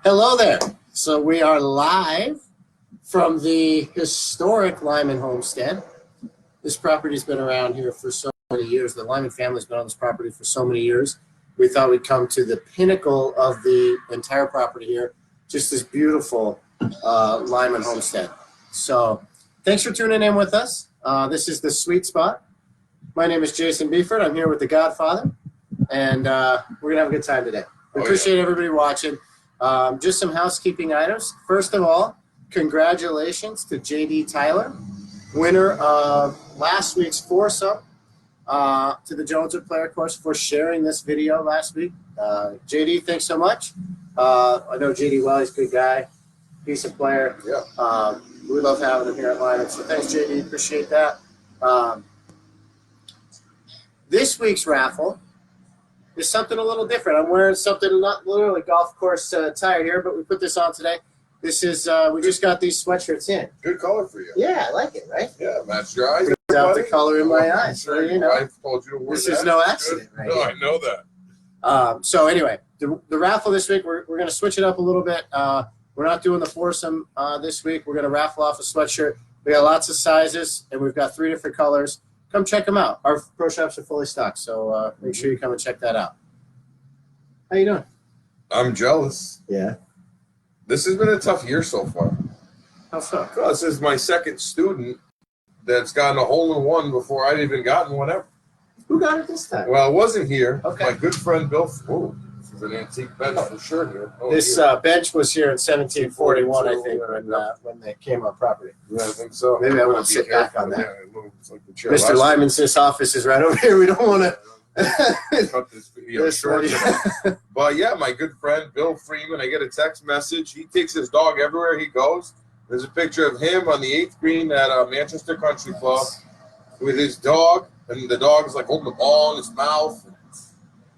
Hello there. So we are live from the historic Lyman Homestead. This property's been around here for so many years. The Lyman family's been on this property for so many years. We thought we'd come to the pinnacle of the entire property here, just this beautiful Lyman Homestead. So thanks for tuning in with us. This is the Sweet Spot. My name is Jason Beeford. I'm here with the Godfather, and we're gonna have a good time today. We appreciate everybody watching. Just some housekeeping items. First of all, congratulations to JD Tyler, winner of last week's foursome to the Joneswood Player Course, for sharing this video last week. JD, thanks so much. I know JD well, he's a good guy, decent player. Yeah. We love having him here at Lyman, so thanks, JD. Appreciate that. This week's raffle is something a little different. I'm wearing something not literally golf course attire here, but we put this on today. This is we just got these sweatshirts in. Good color for you. Yeah, I like it, right? Yeah, match your eyes. Brings out the color in my eyes. Sure, you know, wife told you to wear this that. is no accident, right? No, here. I know that. So anyway, the raffle this week, we're going to switch it up a little bit. We're not doing the foursome this week. We're going to raffle off a sweatshirt. We got lots of sizes, and we've got 3 different colors. Come check them out. Our pro shops are fully stocked, so make sure you come and check that out. How you doing? I'm jealous. Yeah. This has been a tough year so far. How so? This is my second student that's gotten a hole-in-one before I'd even gotten one ever. Who got it this time? Well, it wasn't here. Okay. My good friend Bill. Oh, this is an antique bench for sure here. Oh, This bench was here in 1741, I think, when they came on property. Yeah, I think so. Maybe I won't sit back on that. Yeah, it's like the chair Mr. Lyman's office is right over here. We don't want to cut this video short. But yeah, my good friend Bill Freeman, I get a text message. He takes his dog everywhere he goes. There's a picture of him on the 8th green at Manchester Country Club with his dog, and the dog is like holding the ball in his mouth.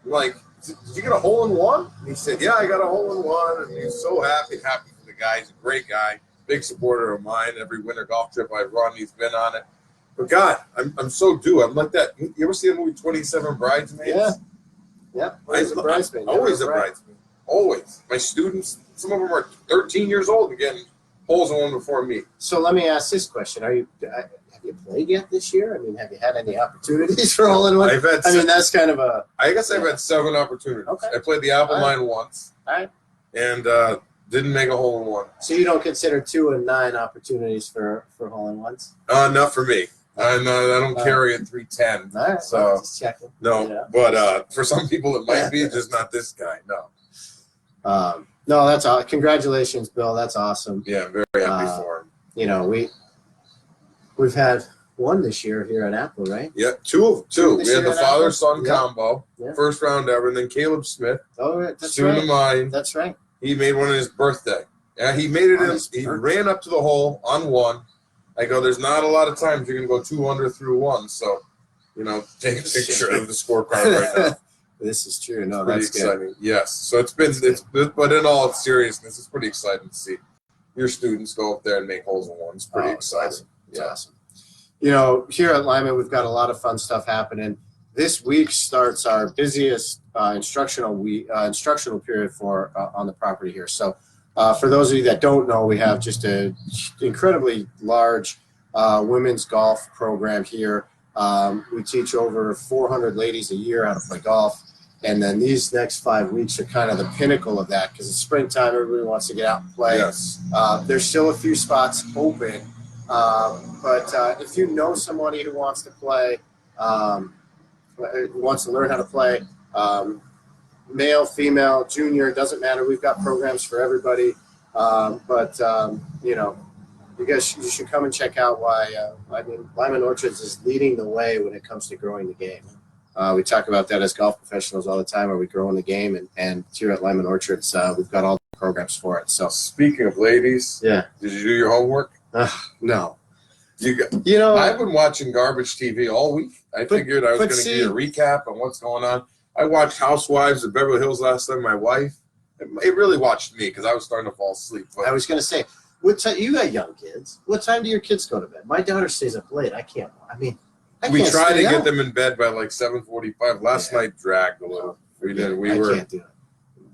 I'm like, did you get a hole-in-one? And he said, yeah, I got a hole-in-one. And he's so happy for the guy. He's a great guy, big supporter of mine. Every winter golf trip I run, he's been on it. But God, I'm so due. I'm like that. You ever see the movie 27 Bridesmaids? Yeah. Yeah. Always a bridesmaid. Always a bridesmaid. Always. My students, some of them are 13 years old and getting holes-in-one before me. So let me ask this question: have you played yet this year? I mean, have you had any opportunities for hole-in-one? I mean, that's kind of a. I guess I've had 7 opportunities. Okay. I played the Apple Mine once. All right. And didn't make a hole-in-one. So you don't consider 2 and 9 opportunities for hole-in-ones? Not for me. I don't carry a 310. All right, so just checking. No, yeah. But for some people it might be, just not this guy. No. No, that's all. Congratulations, Bill. That's awesome. Yeah, I'm very happy for him. You know, we've had 1 this year here at Apple, right? Yeah, two. We had the father-son combo, first round ever, and then Caleb Smith. Oh, right. That's student of mine. That's right. He made one on his birthday. Yeah, he made it in. He ran up to the hole on 1. I go, there's not a lot of times you're going to go 2 under through 1, so, you know, take a picture of the scorecard right now. This is true. No, pretty that's exciting. Good. Yes, so but in all seriousness, it's pretty exciting to see your students go up there and make holes-in-one. It's pretty exciting. Awesome. It's awesome. You know, here at Lyman, we've got a lot of fun stuff happening. This week starts our busiest instructional period for on the property here. So. For those of you that don't know, we have just an incredibly large women's golf program here. We teach over 400 ladies a year how to play golf. And then these next 5 weeks are kind of the pinnacle of that, because it's springtime, everybody wants to get out and play. Yes. There's still a few spots open. But if you know somebody who wants to play, wants to learn how to play, male, female, junior, doesn't matter. We've got programs for everybody. You know, you should come and check out why, Lyman Orchards is leading the way when it comes to growing the game. We talk about that as golf professionals all the time. Are we growing the game? And here at Lyman Orchards, we've got all the programs for it. So speaking of ladies, yeah, did you do your homework? No. You know, I've been watching garbage TV all week. I figured I was going to give you a recap on what's going on. I watched Housewives of Beverly Hills last night. My wife, it really watched me because I was starting to fall asleep. But I was going to say, what time? You got young kids. What time do your kids go to bed? My daughter stays up late. I can't. We try to get them in bed by like 7:45. Last night dragged a little. We did. We were. Can't do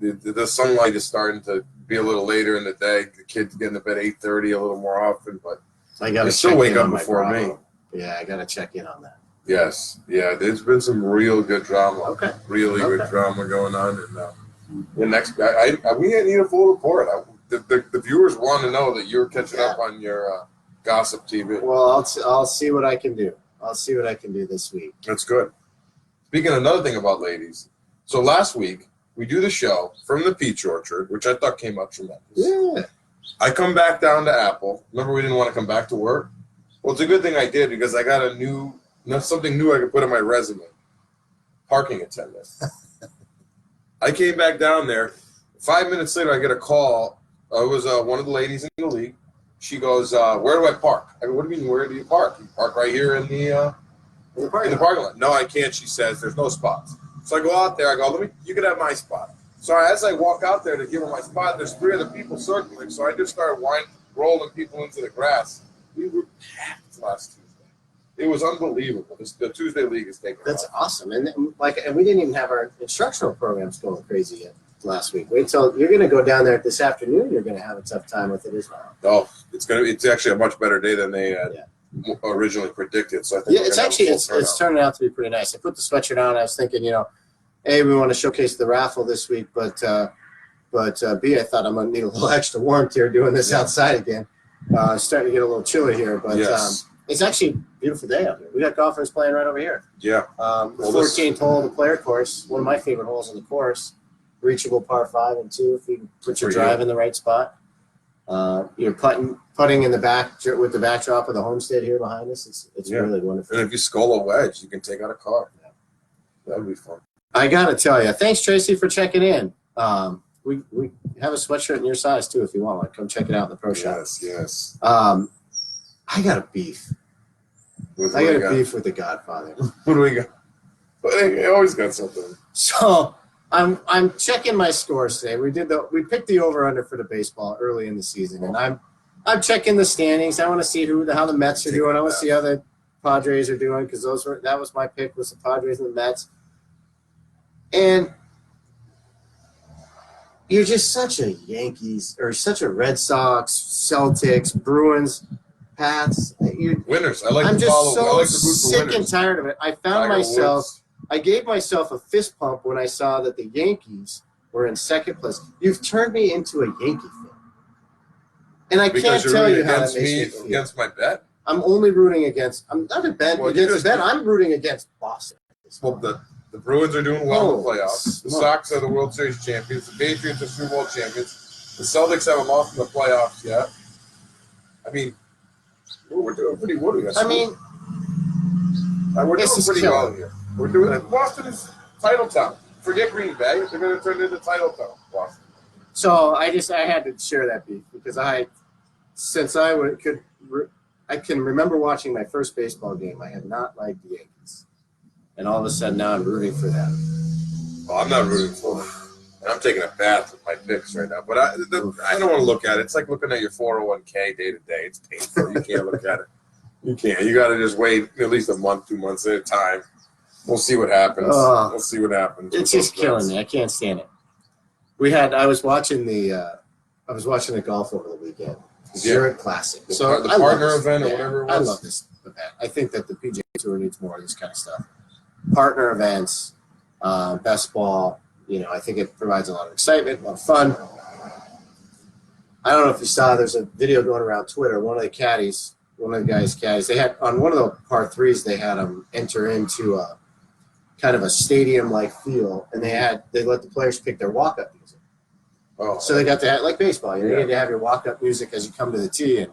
it. The sunlight is starting to be a little later in the day. The kids get to bed 8:30 a little more often, but I got to still wake up before me. Yeah, I got to check in on that. Yes, yeah. There's been some real good drama. Okay. Really good drama going on, and the next, we need a full report. The viewers want to know that you're catching up on your gossip TV. Well, I'll see what I can do. I'll see what I can do this week. That's good. Speaking of another thing about ladies, so last week we do the show from the peach orchard, which I thought came out tremendous. Yeah. I come back down to Apple. Remember, we didn't want to come back to work. Well, it's a good thing I did because I got something new I could put on my resume. Parking attendant. I came back down there. 5 minutes later, I get a call. It was one of the ladies in the league. She goes, "Where do I park?" I go, "What do you mean, where do you park? You park right here in the parking lot." "No, I can't," she says. "There's no spots." So I go out there. I go, "You can have my spot." So as I walk out there to give her my spot, there's 3 other people circling. So I just started rolling people into the grass. We were packed last Tuesday. It was unbelievable. The Tuesday League is taking That's off. awesome. And we didn't even have our instructional programs going crazy yet last week. Wait till you're going to go down there this afternoon. You're going to have a tough time with it as well. Oh, it's actually a much better day than they had originally predicted. So I think it's turning out to be pretty nice. I put the sweatshirt on. I was thinking, A, we want to showcase the raffle this week, but B, I thought I'm going to need a little extra warmth here doing this outside again. Starting to get a little chilly here, but it's actually a beautiful day out here. We got golfers playing right over here. Yeah. The 14th hole of the player course, one of my favorite holes in the course, reachable par 5 and 2 if you put your drive in the right spot. You're putting in the back with the backdrop of the Homestead here behind us. It's really wonderful. And if you skull a wedge, you can take out a car. Yeah. That would be fun. I got to tell you, thanks, Tracy, for checking in. We have a sweatshirt in your size, too, if you want one. Come check it out in the pro shop. Yes. I got a beef. I got a beef with the Godfather. What do we got? They always got something. So I'm checking my scores today. We picked the over/under for the baseball early in the season, and I'm checking the standings. I want to see how the Mets are doing. I want to see how the Padres are doing because that was my pick was the Padres and the Mets. And you're just such a Yankees or such a Red Sox, Celtics, Bruins, Pats. Winners. I'm just so sick and tired of it. I found myself. I gave myself a fist pump when I saw that the Yankees were in second place. You've turned me into a Yankee fan, and I can't tell you how that makes me feel. Against my bet. I'm only rooting against. I'm not a bet against a bet. I'm rooting against Boston. Well, the Bruins are doing well in the playoffs. The Sox are the World Series champions. The Patriots are Super Bowl champions. The Celtics haven't lost in the playoffs yet. I mean, we're doing pretty well. We're doing pretty well here. We're doing it. Boston is title town. Forget Green Bay. They're going to turn into title town. Boston. So I had to share that beef because I can remember watching my first baseball game. I had not liked the Yankees, and all of a sudden now I'm rooting for them. Well, I'm not rooting for them. And I'm taking a bath with my picks right now. But I don't want to look at it. It's like looking at your 401k day to day. It's painful. You can't look at it. You can't. You got to just wait at least a month, 2 months at a time. We'll see what happens. We'll see what happens. It's just killing me. I can't stand it. I was watching the golf over the weekend. Zurich Classic. The partner event or whatever it was. I love this event. I think that the PGA Tour needs more of this kind of stuff. Partner events, best ball. I think it provides a lot of excitement, a lot of fun. I don't know if you saw, there's a video going around Twitter. One of the guys' caddies, they had on one of the par threes, they had them enter into a kind of a stadium-like feel, and they let the players pick their walk-up music. Oh, so they got to like baseball. You need to have your walk-up music as you come to the tee. And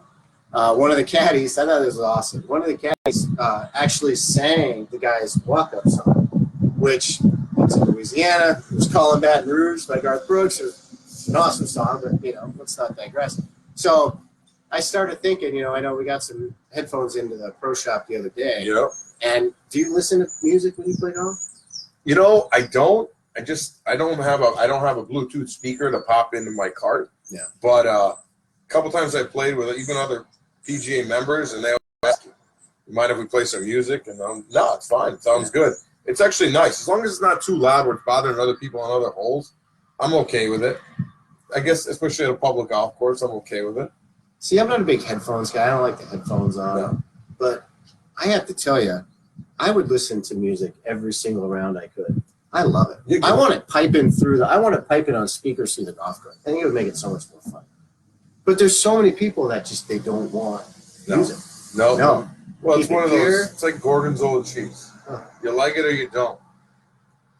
one of the caddies, I thought this was awesome. One of the caddies actually sang the guy's walk-up song, which it's in Louisiana. It was Callin' Baton Rouge by Garth Brooks. It was an awesome song, but let's not digress. So I started thinking, I know we got some headphones into the pro shop the other day. Yep. And do you listen to music when you play golf? I don't. I don't have a Bluetooth speaker to pop into my cart. Yeah. But a couple times I played with even other PGA members, and they always ask you mind if we play some music? And no, it's fine. It sounds good. It's actually nice. As long as it's not too loud where it's bothering other people on other holes, I'm okay with it. I guess especially at a public golf course, I'm okay with it. See, I'm not a big headphones guy. I don't like the headphones on. No. But I have to tell you, I would listen to music every single round I could. I love it. I want it piping through I want it piping on speakers through the golf cart. I think it would make it so much more fun. But there's so many people that just they don't want music. No. Well, it's Keep one it of those. pure. It's like gorgonzola cheese. You like it or you don't.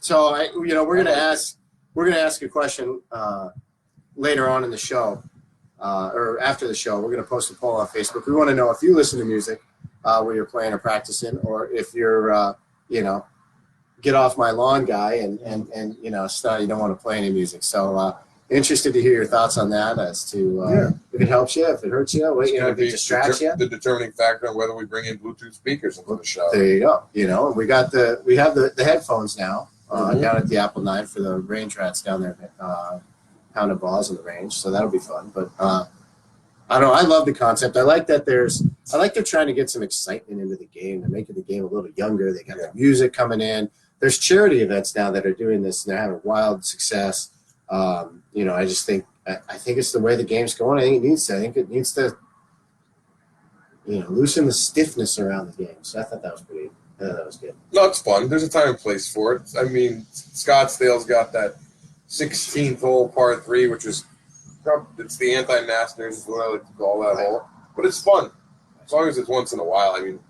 So we're gonna ask a question later on in the show, or after the show. We're gonna post a poll on Facebook. We want to know if you listen to music where you're playing or practicing, or if you're get off my lawn guy and you don't want to play any music. So interested to hear your thoughts on that as to if it helps you, if it hurts you, if it distracts you. The determining factor on whether we bring in Bluetooth speakers into the show. There you go. We have the headphones now down at the Apple 9 for the range rats down there pounding balls in the range. So that'll be fun. But I don't know. I love the concept. I like that they're trying to get some excitement into the game. They're making the game a little younger. They got the music coming in. There's charity events now that are doing this, and they're having wild success. I just think it's the way the game's going. I think it needs to loosen the stiffness around the game. So I thought that was pretty. That was good. No, it's fun. There's a time and place for it. I mean, Scottsdale's got that 16th hole par 3, which is it's the anti-Masters is what I like to call that hole. But it's fun as long as it's once in a while. I mean,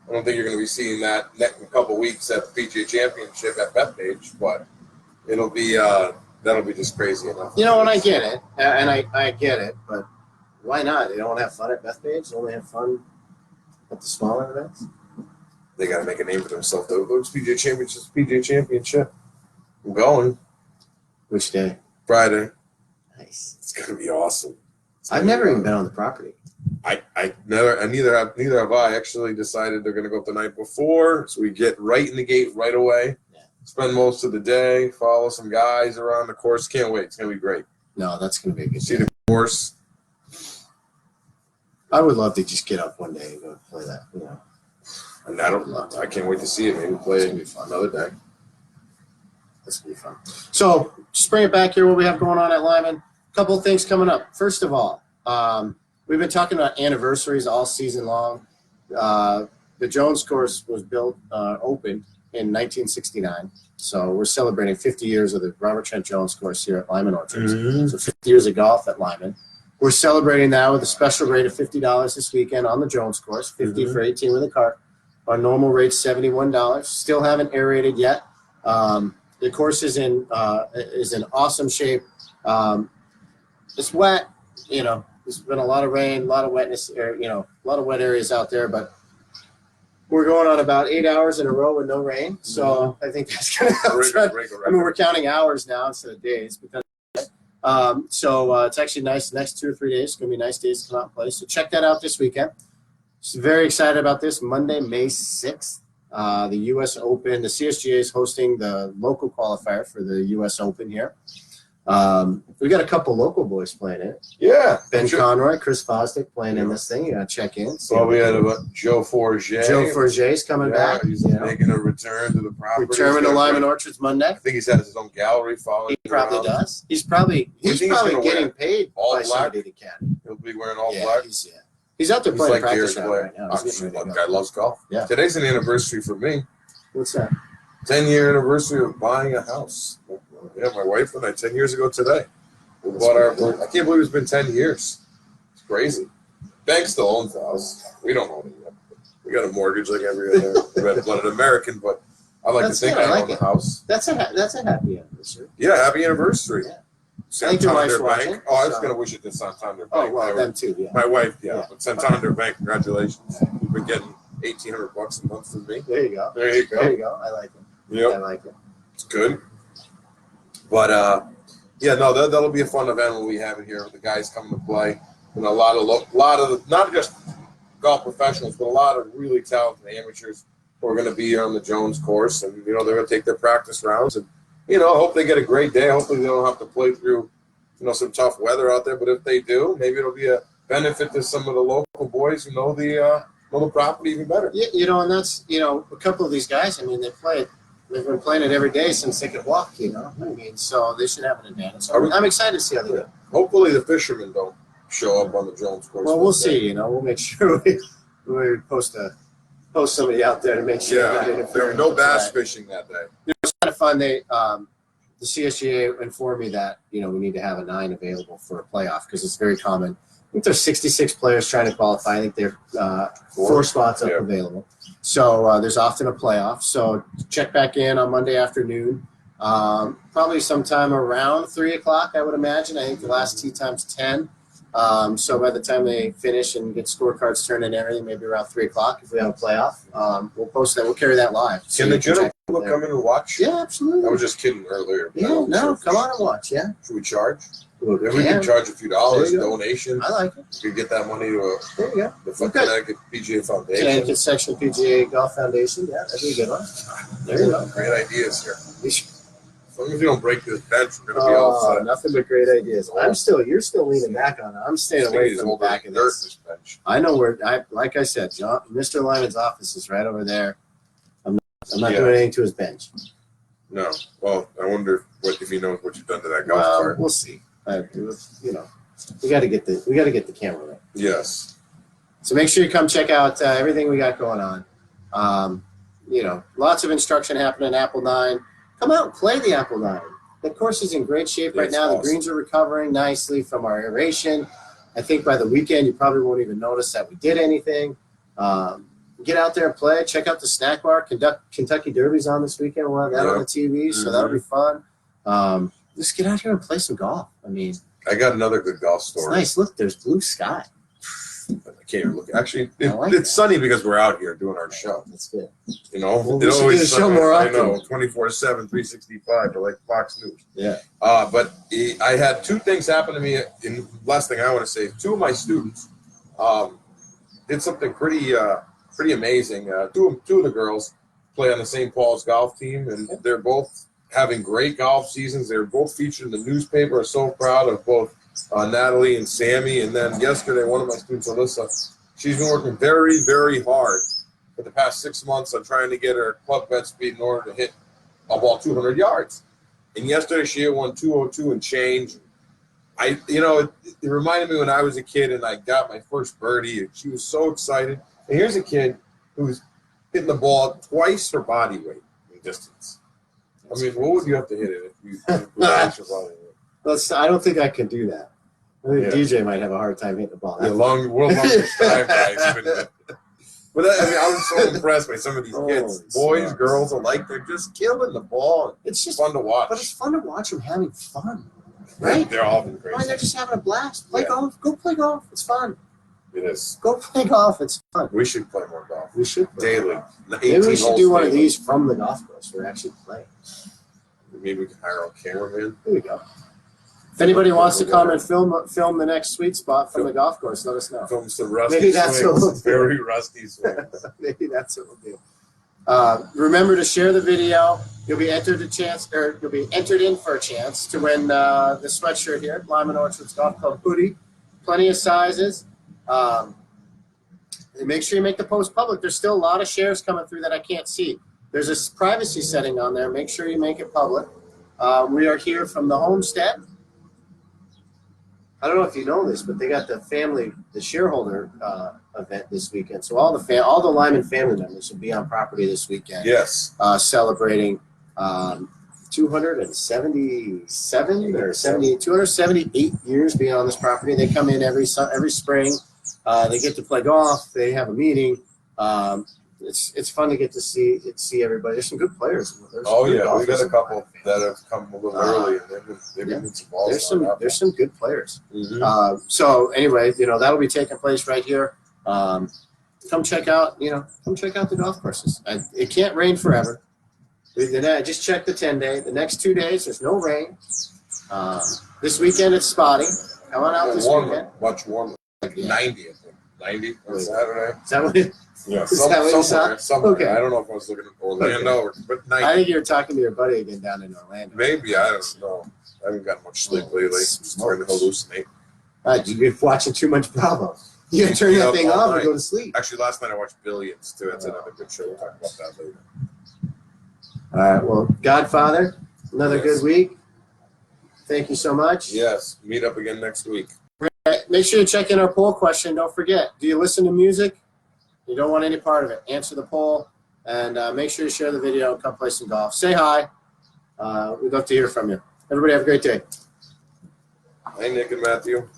I don't think you're going to be seeing that next couple weeks at the PGA Championship at Bethpage, but it'll be that'll be just crazy enough. And I get it, and I get it, but why not? They don't want to have fun at Bethpage. They only have fun at the smaller events. They got to make a name for themselves. Though, it's PGA Championship. I'm going. Which day? Friday. Nice. It's gonna be awesome. I've never even been on the property. Neither have I. Actually decided they're gonna go up the night before, so we get right in the gate right away. Yeah. Spend most of the day, follow some guys around the course. Can't wait. It's gonna be great. No, that's gonna be a good. See the course. I would love to just get up one day and go play that. And I can't wait to see it. Maybe play it another day. That's gonna be fun. So just bring it back here. What we have going on at Lyman. A couple of things coming up. First of all, we've been talking about anniversaries all season long. The Jones course was opened in 1969. So we're celebrating 50 years of the Robert Trent Jones course here at Lyman Orchards. Mm-hmm. So 50 years of golf at Lyman. We're celebrating that with a special rate of $50 this weekend on the Jones course, $50 for 18 with a cart. Our normal rate's $71. Still haven't aerated yet. The course is in awesome shape. It's wet, there's been a lot of rain, a lot of wetness, a lot of wet areas out there, but we're going on about 8 hours in a row with no rain. So I think that's going to help. I mean, we're counting hours now instead of days. So it's actually nice. The next 2 or 3 days, it's going to be nice days to come out and play. So check that out this weekend. Just very excited about this. Monday, May 6th, the U.S. Open. The CSGA is hosting the local qualifier for the U.S. Open here. We got a couple local boys playing it. Yeah. Ben Conroy, Chris Fosdick playing in this thing. You got to check in. Well, we had Joe Forget. Joe Forget's coming back. He's making a return to the property. Returning to Lyman Orchards Monday. I think he's had his own gallery following. He probably does. He's probably getting paid all by black. Somebody that can. He'll be wearing all black. He's out there playing like practice round right now. That guy loves golf. Yeah. Today's an anniversary for me. What's that? 10-year anniversary of buying a house. Yeah, my wife and I 10 years ago today. We bought I can't believe it's been 10 years. It's crazy. Bank still owns the house. We don't own it yet. We got a mortgage like every other red-blooded American, but I like to think I own the house. That's a happy anniversary. Yeah, happy anniversary. Yeah. Santander Bank. I was going to wish it did Santander Bank. Oh, well, them too, yeah. My wife, but Santander Bank, congratulations. You've been getting $1,800 a month from me. There you go. There you go. There you go. I like it. Yep. I like it. It's good. But, that'll be a fun event when we have it here. The guys coming to play. And a lot of not just golf professionals, but a lot of really talented amateurs who are going to be here on the Jones course. And, they're going to take their practice rounds. And, I hope they get a great day. Hopefully they don't have to play through, some tough weather out there. But if they do, maybe it'll be a benefit to some of the local boys who know the property even better. Yeah, and that's, a couple of these guys, I mean, they've been playing it every day since they could walk, I mean, so they should have an advantage. So I'm excited to see how they do. Hopefully the fishermen don't show up on the Jones course. Well, we'll see. You know, we'll make sure we post somebody out there to make sure. Yeah, there were no bass fishing that day. It's kind of fun. The CSGA informed me that we need to have a 9 available for a playoff because it's very common. I think there's 66 players trying to qualify. I think there are 4 spots up available. So there's often a playoff. So check back in on Monday afternoon, probably sometime around 3 o'clock, I would imagine. I think the last tee time's 10. So by the time they finish and get scorecards turned and everything, maybe around 3 o'clock if we have a playoff. We'll post that. We'll carry that live. Can the general public come in and watch? Yeah, absolutely. I was just kidding earlier. Yeah, no, come on and watch. Yeah. Should we charge? We can charge a few dollars, donation. I like it. You could get that money to there you go. the Connecticut PGA Foundation. Connecticut Section PGA Golf Foundation. Yeah, that'd be a good one. There you go. Great ideas here. As long as you don't break this bench, we're gonna be all set. Nothing but great ideas. You're still leaning back on it. I'm staying away from the back of this bench. I know like I said, Mr. Lyman's office is right over there. I'm not doing anything to his bench. No. Well, I wonder if he knows what you've done to that golf cart. We'll see. We got to get the camera right. Yes. So make sure you come check out everything we got going on. Lots of instruction happening in Apple 9. Come out and play the Apple 9. The course is in great shape right now. Awesome. The greens are recovering nicely from our aeration. I think by the weekend you probably won't even notice that we did anything. Get out there and play. Check out the snack bar. Kentucky Derby's on this weekend. We'll have that on the TV, so that'll be fun. Just get out here and play some golf. I mean, I got another good golf story. It's nice. Look, there's blue sky. I can't even look. Actually, it's sunny because we're out here doing our show. That's good. We should do the show more often. I know, 24/7, 365, like Fox News. Yeah. But I had 2 things happen to me. And last thing I want to say, 2 of my students did something pretty amazing. 2 of the girls play on the St. Paul's golf team, and they're both having great golf seasons. They're both featured in the newspaper. I'm so proud of both Natalie and Sammy. And then yesterday, one of my students, Alyssa, she's been working very, very hard for the past 6 months on trying to get her club head speed in order to hit a ball 200 yards. And yesterday, she hit one 202 and change. It reminded me when I was a kid and I got my first birdie, and she was so excited. And here's a kid who's hitting the ball twice her body weight in distance. I mean, what would you have to hit it if you twice your body weight? I don't think I can do that. I think DJ might have a hard time hitting the ball. World longest drive guys. But I was so impressed by some of these kids, boys, girls alike. They're just killing the ball. It's just fun to watch. But it's fun to watch them having fun, right? They're all been crazy. They're just having a blast. Play golf. Go play golf. It's fun. It is. Go play golf. It's fun. We should play more golf. We should daily. Maybe we should do one of these from the golf course. We're actually playing. Maybe we can hire a cameraman. There we go. If anybody wants to come and film the next sweet spot from the golf course, let us know. Film some rusty Maybe that's swings. What we'll do. Very rusty swings. Maybe that's what we'll do. Remember to share the video. You'll be entered in for a chance to win the sweatshirt here, Lyman Orchards Golf Club hoodie. Plenty of sizes. And make sure you make the post public. There's still a lot of shares coming through that I can't see. There's a privacy setting on there. Make sure you make it public. We are here from the Homestead. I don't know if you know this, but they got the shareholder event this weekend. So all the Lyman family members will be on property this weekend. Yes. Celebrating 278 years being on this property. They come in every spring. They get to play golf. They have a meeting. It's fun to get to see everybody. There's some good players. We got a couple that have come a little early, and they've been some balls. There's some good players. Mm-hmm. So anyway, that'll be taking place right here. Come check out the golf courses. It can't rain forever. I just checked the 10-day. The next 2 days, there's no rain. This weekend it's spotty. Come on out this weekend. Much warmer. Like 90, I think. 90 on Saturday. Is that what it? Yeah, somewhere. Okay. I don't know if I was looking at Orlando, but 90. I think you were talking to your buddy again down in Orlando. Maybe, I don't know. I haven't gotten much sleep lately. I'm starting to hallucinate. You've been watching too much Bravo. You gotta turn that thing off and go to sleep. Actually, last night I watched Billions, too. That's another good show. We'll talk about that later. All right, well, Godfather, another good week. Thank you so much. Yes. Meet up again next week. Make sure you check in our poll question. Don't forget, do you listen to music? You don't want any part of it. Answer the poll, and make sure you share the video and come play some golf. Say hi. We'd love to hear from you. Everybody have a great day. Hi, Nick and Matthew.